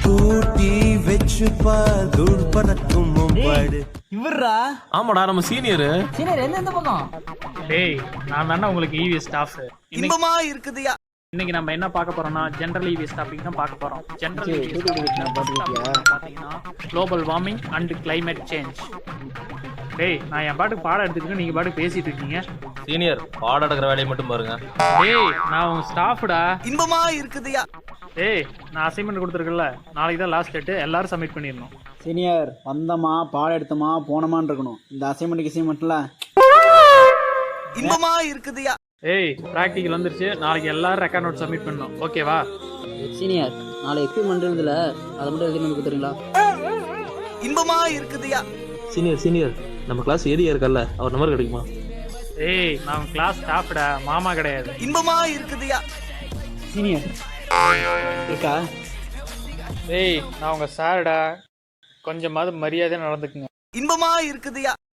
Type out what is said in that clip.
கூட்டி வச்சு தூள் பறக்கும் மும்பாடு. இவர்ரா ஆமாடா நம்ம சீனியர். சீனியர் எந்த பக்கம்? டேய் நான் தானே உங்களுக்கு இவி ஸ்டாஃப். இன்பமா இருக்குதுயா. இன்னைக்கு நம்ம என்ன பார்க்க போறோம்னா ஜெனரல் இவிஎஸ் டாபிக் தான் பார்க்க போறோம். ஜெனரல் பார்த்தீங்கன்னா global warming and climate change. டேய் நான் என் பாட்டுக்கு பாடம் எடுத்துக்கிட்டு நீங்க பாட்டுக்கு பேசிட்டு இருக்கீங்க. சீனியர் பாடம் எடுக்கிற வேலையை மட்டும் பாருங்க. டேய் நான் உங்க ஸ்டாஃப்டா. இன்பமா இருக்குதுயா. டேய் நான் அசைன்மெண்ட் கொடுத்துருக்கல, நாளைக்கு தான் லாஸ்ட் டேட்டு, எல்லாரும் சப்மிட் பண்ணிடணும். சீனியர் வந்தோமா பாடம் எடுத்தோமா போனோமான்னு இருக்கணும். இந்த அசைன்மெண்ட்ல இன்பமா இருக்குதுயா. ஏய் ப்ராக்டிக்கல் வந்துருச்சு, நாளைக்கு எல்லாரும் ரெக்கார்ட் நோட் சப்மிட் பண்ணணும். ஓகேவா? சீனியர் நாளை எக்ஸ்பெரிமெண்ட் இருந்ததுல அதை மட்டும் எழுதி வந்து கொடுத்துறீங்களா? இன்பமா இருக்குதுயா. சீனியர் நம்ம கிளாஸ் ஏரியா இருக்கல்ல, அவர் நம்பர் கிடைக்குமா? ஏய் நான் கிளாஸ் ஸ்டாஃப்டா, மாமா கிடையாது. இன்பமா இருக்குதுயா. சீனியர் இருக்கா? ஏய் நான் உங்க சார்டா, கொஞ்சமாவது மரியாதையா நடந்துக்குங்க. இன்பமா இருக்குதுயா.